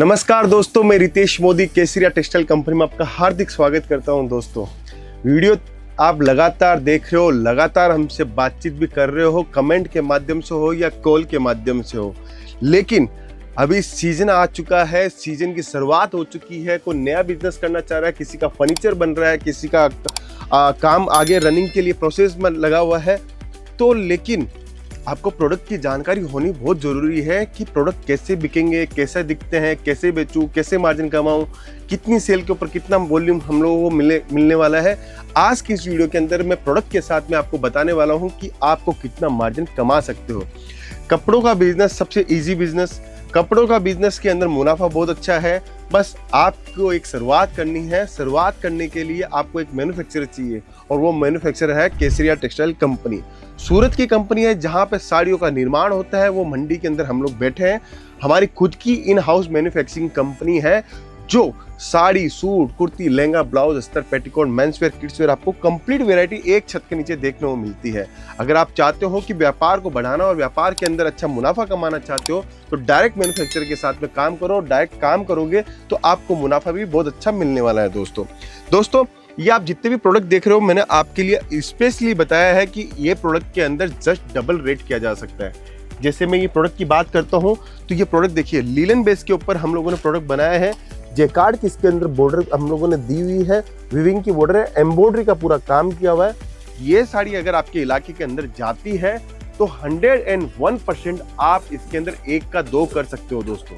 नमस्कार दोस्तों, मैं रितेश मोदी केसरिया टेक्सटाइल कंपनी में आपका हार्दिक स्वागत करता हूं। दोस्तों, वीडियो आप लगातार देख रहे हो, लगातार हमसे बातचीत भी कर रहे हो, कमेंट के माध्यम से हो या कॉल के माध्यम से हो। लेकिन अभी सीजन आ चुका है, सीजन की शुरुआत हो चुकी है। कोई नया बिजनेस करना चाह रहा है, किसी का फर्नीचर बन रहा है, किसी का काम आगे रनिंग के लिए प्रोसेस में लगा हुआ है। तो लेकिन आपको प्रोडक्ट की जानकारी होनी बहुत ज़रूरी है कि प्रोडक्ट कैसे बिकेंगे, कैसे दिखते हैं, कैसे बेचूं, कैसे मार्जिन कमाऊं, कितनी सेल के ऊपर कितना वॉल्यूम हम लोगों को मिलने वाला है। आज की इस वीडियो के अंदर मैं प्रोडक्ट के साथ में आपको बताने वाला हूं कि आपको कितना मार्जिन कमा सकते हो। कपड़ों का बिजनेस सबसे ईजी बिजनेस, कपड़ों का बिजनेस के अंदर मुनाफा बहुत अच्छा है। बस आपको एक शुरुआत करनी है। शुरुआत करने के लिए आपको एक मैन्युफैक्चरर चाहिए और वो मैन्युफैक्चरर है केसरिया टेक्सटाइल कंपनी। सूरत की कंपनी है जहाँ पे साड़ियों का निर्माण होता है। वो मंडी के अंदर हम लोग बैठे हैं। हमारी खुद की इन हाउस मैन्युफैक्चरिंग कंपनी है जो साड़ी, सूट, कुर्ती, लहंगा, ब्लाउज, अस्तर, पेटीकोट, मेंसवेयर, किड्सवेयर आपको कंप्लीट वैरायटी एक छत के नीचे देखने को मिलती है। अगर आप चाहते हो कि व्यापार को बढ़ाना और व्यापार के अंदर अच्छा मुनाफा कमाना चाहते हो तो डायरेक्ट मैन्युफैक्चरर के साथ में काम करो। डायरेक्ट काम करोगे तो आपको मुनाफा भी बहुत अच्छा मिलने वाला है। दोस्तों ये आप जितने भी प्रोडक्ट देख रहे हो, मैंने आपके लिए स्पेशली बताया है कि ये प्रोडक्ट के अंदर जस्ट डबल रेट किया जा सकता है। जैसे मैं ये प्रोडक्ट की बात करता हूँ तो ये प्रोडक्ट देखिए, लीलन बेस के ऊपर हम लोगों ने प्रोडक्ट बनाया है। जैकार्ड की इसके अंदर बॉर्डर हम लोगों ने दी हुई है, विविंग की बॉर्डर है, एम्ब्रॉयडरी का पूरा काम किया हुआ है। ये साड़ी अगर आपके इलाके के अंदर जाती है तो 101% आप इसके अंदर एक का दो कर सकते हो। दोस्तों,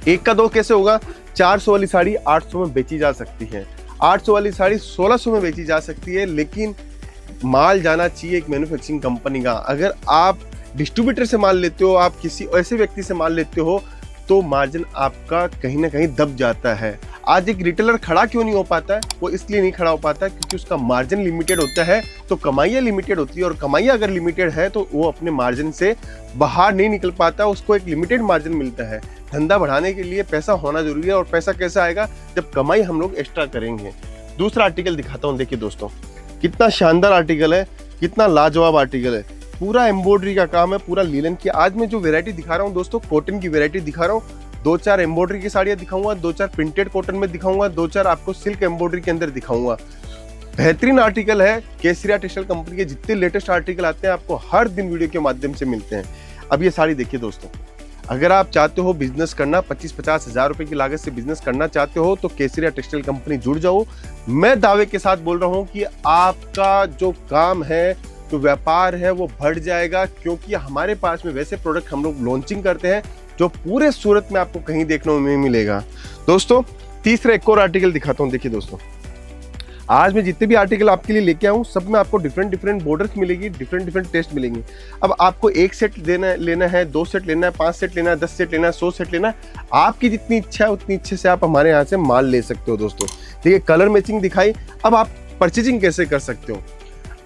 एक का दो कैसे होगा? 400 वाली साड़ी 800 में बेची जा सकती है, 800 वाली साड़ी 1600 में बेची जा सकती है। लेकिन माल जाना चाहिए एक मैन्युफैक्चरिंग कंपनी का। अगर आप डिस्ट्रीब्यूटर से माल लेते हो, आप किसी ऐसे व्यक्ति से माल लेते हो तो मार्जिन आपका कहीं ना कहीं दब जाता है। आज एक रिटेलर खड़ा क्यों नहीं हो पाता है? वो इसलिए नहीं खड़ा हो पाता है क्योंकि उसका मार्जिन लिमिटेड होता है। तो कमाइयाँ लिमिटेड होती है और कमाइयाँ अगर लिमिटेड है तो वो अपने मार्जिन से बाहर नहीं निकल पाता। उसको एक लिमिटेड मार्जिन मिलता है। धंधा बढ़ाने के लिए पैसा होना जरूरी है और पैसा कैसे आएगा? जब कमाई हम लोग एक्स्ट्रा करेंगे। दूसरा आर्टिकल दिखाता हूँ। देखिए दोस्तों, कितना शानदार आर्टिकल है, कितना लाजवाब आर्टिकल है। पूरा एम्ब्रॉयडरी का काम है, पूरा लीलन की। आज मैं जो वैरायटी दिखा रहा हूँ दोस्तों, कॉटन की वैरायटी दिखा रहा हूँ। 2-4 एम्ब्रॉयडरी की साड़ियाँ दिखाऊंगा, 2-4 प्रिंटेड कॉटन में दिखाऊंगा, 2-4 आपको सिल्क एम्ब्रॉयडरी के अंदर दिखाऊंगा। बेहतरीन आर्टिकल है। केसरिया टेक्सटाइल कंपनी के जितने लेटेस्ट आर्टिकल आते हैं आपको हर दिन वीडियो के माध्यम से मिलते हैं। अब ये साड़ी देखिए दोस्तों, अगर आप चाहते हो बिजनेस करना, 25-50 हज़ार रुपए की लागत से बिजनेस करना चाहते हो तो केसरिया टेक्सटाइल कंपनी जुड़ जाओ। मैं दावे के साथ बोल रहा हूँ कि आपका जो काम है, जो व्यापार है, वो बढ़ जाएगा। क्योंकि हमारे पास में वैसे प्रोडक्ट हम लोग लॉन्चिंग करते हैं जो पूरे सूरत में आपको कहीं देखने को नहीं मिलेगा। दोस्तों, तीसरा एक और आर्टिकल दिखाता हूँ। देखिए दोस्तों, आज मैं जितने भी आर्टिकल आपके लिए लेके आऊँ सब में आपको डिफरेंट बॉर्डर्स मिलेगी, डिफरेंट टेस्ट मिलेंगे। अब आपको एक सेट लेना है, 2 सेट लेना है, 5 सेट लेना है, 10 सेट लेना है, 100 सेट लेना है, आपकी जितनी इच्छा है उतनी इच्छे से आप हमारे यहाँ से माल ले सकते हो। दोस्तों, देखिए कलर मैचिंग दिखाई। अब आप परचेजिंग कैसे कर सकते हो?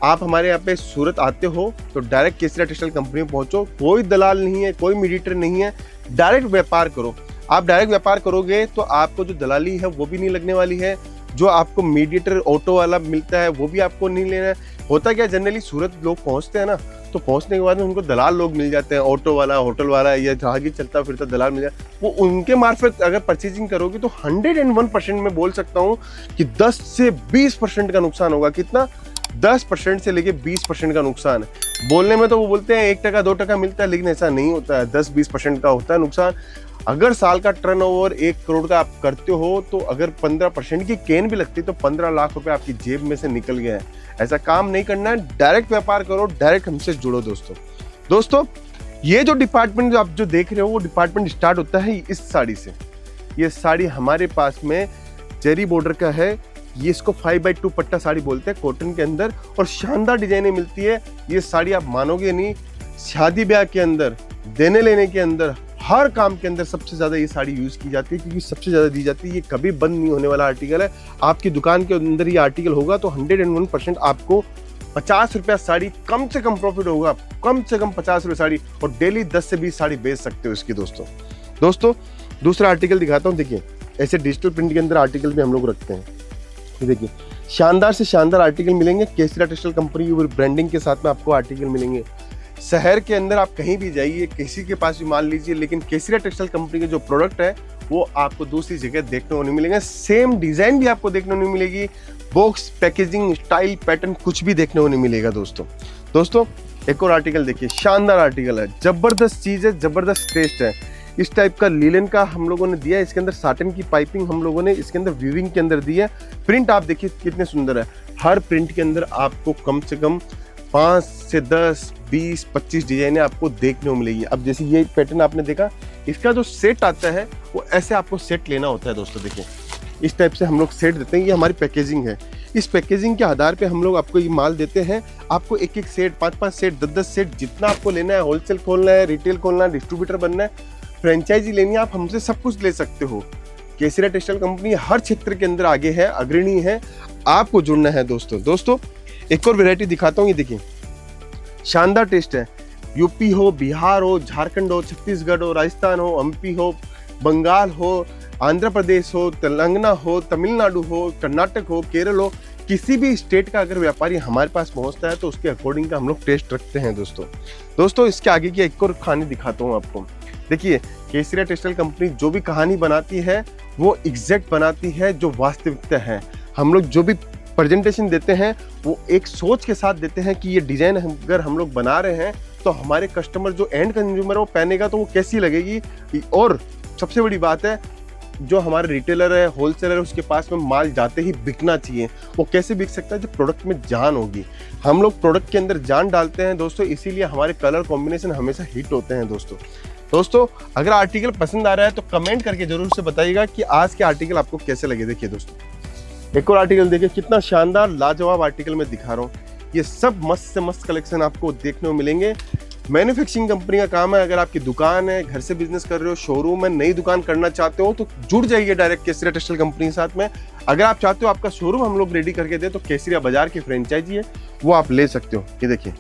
आप हमारे यहाँ पे सूरत आते हो तो डायरेक्ट केसरिया टेक्सटाइल कंपनी में पहुंचो। कोई दलाल नहीं है, कोई मीडिएटर नहीं है, डायरेक्ट व्यापार करो। आप डायरेक्ट व्यापार करोगे तो आपको जो दलाली है वो भी नहीं लगने वाली है। जो आपको मीडिएटर ऑटो वाला मिलता है वो भी आपको नहीं लेना है। होता क्या, जनरली सूरत लोग पहुंचते हैं ना, तो पहुंचने के बाद में उनको दलाल लोग मिल जाते हैं, ऑटो वाला, होटल वाला या राहगीर चलता फिरता दलाल मिल जाए। वो उनके मार्फत अगर परचेजिंग करोगे तो 101% में बोल सकता हूँ कि 10 से 20% का नुकसान होगा। कितना? 10% से लेके 20% का नुकसान है। बोलने में तो वो बोलते हैं 1%, 2% मिलता है, लेकिन ऐसा नहीं होता है। 10-20% का होता है नुकसान। अगर साल का टर्नओवर 1 करोड़ का आप करते हो तो अगर 15% की केन भी लगती है तो 15 लाख रुपए आपकी जेब में से निकल गए हैं। ऐसा काम नहीं करना है। डायरेक्ट व्यापार करो, डायरेक्ट हमसे जुड़ो। दोस्तों, ये जो डिपार्टमेंट जो आप जो देख रहे हो वो डिपार्टमेंट स्टार्ट होता है इस साड़ी से। ये साड़ी हमारे पास में जेरी बॉर्डर का है। ये इसको 5x2 पट्टा साड़ी बोलते हैं कॉटन के अंदर, और शानदार डिजाइनें मिलती है। ये साड़ी आप मानोगे नहीं, शादी ब्याह के अंदर, देने लेने के अंदर, हर काम के अंदर सबसे ज्यादा ये साड़ी यूज की जाती है क्योंकि सबसे ज्यादा दी जाती है। ये कभी बंद नहीं होने वाला आर्टिकल है। आपकी दुकान के अंदर ये आर्टिकल होगा तो 101% आपको 50 रुपया साड़ी कम से कम प्रॉफिट होगा। कम से कम 50 रुपये साड़ी, और डेली 10 से 20 साड़ी बेच सकते हो इसकी। दोस्तों दूसरा आर्टिकल दिखाता हूँ। देखिए, ऐसे डिजिटल प्रिंट के अंदर आर्टिकल भी हम लोग रखते हैं। देखिए, शानदार से शानदार आर्टिकल मिलेंगे। केसरिया टेक्सटाइल कंपनी की ब्रांडिंग के साथ में आपको आर्टिकल मिलेंगे। शहर के अंदर आप कहीं भी जाइए, किसी के पास भी मान लीजिए, लेकिन केसरिया टेक्सटाइल कंपनी के जो प्रोडक्ट है वो आपको दूसरी जगह देखने को नहीं मिलेंगे। सेम डिजाइन भी आपको देखने को नहीं मिलेगी, बॉक्स पैकेजिंग स्टाइल पैटर्न कुछ भी देखने को नहीं मिलेगा दोस्तों एक और आर्टिकल देखिए, शानदार आर्टिकल है, जबरदस्त चीज है, जबरदस्त टेस्ट है। इस टाइप का लीलन का हम लोगों ने दिया है, इसके अंदर साटन की पाइपिंग हम लोगों ने इसके अंदर वीविंग के अंदर दी है। प्रिंट आप देखिए कितने सुंदर है, हर प्रिंट के अंदर आपको कम से कम 5 से 10, 20, 25 डिजाइने आपको देखने को मिलेगी। अब जैसे ये पैटर्न आपने देखा, इसका जो सेट आता है वो ऐसे आपको सेट लेना होता है दोस्तों। देखिए इस टाइप से हम लोग सेट देते हैं, ये हमारी पैकेजिंग है। इस पैकेजिंग के आधार पे हम लोग आपको ये माल देते हैं। आपको एक एक सेट, 5-5 सेट, 10-10 सेट, जितना आपको लेना है, होलसेल खोलना है, रिटेल खोलना है, डिस्ट्रीब्यूटर बनना है, फ्रेंचाइजी लेनी है, आप हमसे सब कुछ ले सकते हो। केसरिया टेक्सटाइल कंपनी हर क्षेत्र के अंदर आगे है, अग्रणी है, आपको जुड़ना है दोस्तों। एक और वैरायटी दिखाता हूँ, ये देखिए शानदार टेस्ट है। यूपी हो, बिहार हो, झारखंड हो, छत्तीसगढ़ हो, राजस्थान हो, एमपी हो, बंगाल हो, आंध्र प्रदेश हो, तेलंगाना हो, तमिलनाडु हो, कर्नाटक हो, केरल हो, किसी भी स्टेट का अगर व्यापारी हमारे पास पहुंचता है तो उसके अकॉर्डिंग का हम लोग टेस्ट रखते हैं दोस्तों। इसके आगे की एक और कहानी दिखाता हूँ आपको। देखिए केसरिया टेक्सटाइल कंपनी जो भी कहानी बनाती है वो एग्जैक्ट बनाती है, जो वास्तविकता है। हम लोग जो भी प्रेजेंटेशन देते हैं वो एक सोच के साथ देते हैं कि ये डिजाइन अगर हम लोग बना रहे हैं तो हमारे कस्टमर जो एंड कंज्यूमर वो पहनेगा तो वो कैसी लगेगी। और सबसे बड़ी बात है, जो हमारे रिटेलर है, होलसेलर है, उसके पास में माल जाते ही बिकना चाहिए। वो कैसे बिक सकता है, जब प्रोडक्ट में जान होगी। हम लोग प्रोडक्ट के अंदर जान डालते हैं दोस्तों, इसीलिए हमारे कलर कॉम्बिनेशन हमेशा हिट होते हैं दोस्तों। अगर आर्टिकल पसंद आ रहा है तो कमेंट करके जरूर से बताइएगा कि आज के आर्टिकल आपको कैसे लगे। देखिए दोस्तों एक और आर्टिकल देखिए, कितना शानदार लाजवाब आर्टिकल मैं दिखा रहा हूँ। ये सब मस्त से मस्त कलेक्शन आपको देखने को मिलेंगे। मैन्युफैक्चरिंग कंपनी का काम है। अगर आपकी दुकान है, घर से बिजनेस कर रहे हो, शोरूम है, नई दुकान करना चाहते हो तो जुड़ जाइए डायरेक्ट केसरिया टेक्सटाइल कंपनी के साथ में। अगर आप चाहते हो आपका शोरूम हम लोग रेडी करके दे तो केसरिया बाजार की फ्रेंचाइजी है वो आप ले सकते हो। ये देखिए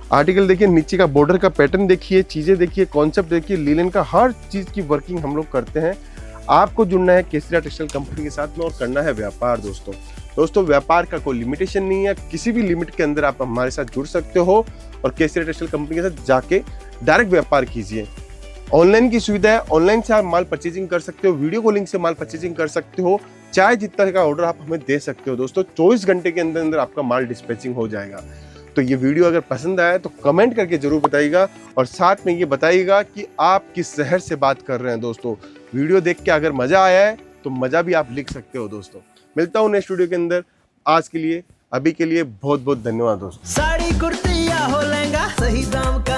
आर्टिकल देखिए, नीचे का बॉर्डर का पैटर्न देखिए, चीजें देखिए, कॉन्सेप्ट देखिए, लीलन का हर चीज की वर्किंग हम लोग करते हैं। आपको जुड़ना है केसरिया टेक्सटाइल कंपनी के साथ में और करना है व्यापार दोस्तों। व्यापार का कोई लिमिटेशन नहीं है, किसी भी लिमिट के अंदर आप हमारे साथ जुड़ सकते हो और केसरिया टेक्सटाइल कंपनी के साथ जाके डायरेक्ट व्यापार कीजिए। ऑनलाइन की सुविधा है, ऑनलाइन से आप माल परचेजिंग कर सकते हो, वीडियो कॉलिंग से माल परचेजिंग कर सकते हो, चाहे जितना का ऑर्डर आप हमें दे सकते हो दोस्तों। 24 घंटे के अंदर आपका माल डिस्पैचिंग हो जाएगा। तो ये वीडियो अगर पसंद आया तो कमेंट करके जरूर बताइएगा और साथ में ये बताइएगा कि आप किस शहर से बात कर रहे हैं दोस्तों। वीडियो देख के अगर मजा आया है तो मजा भी आप लिख सकते हो दोस्तों। मिलता हूँ नेक्स्ट वीडियो के अंदर। आज के लिए, अभी के लिए बहुत बहुत धन्यवाद दोस्तों। साड़ी कुर्ती या हो लहंगा, सही दाम का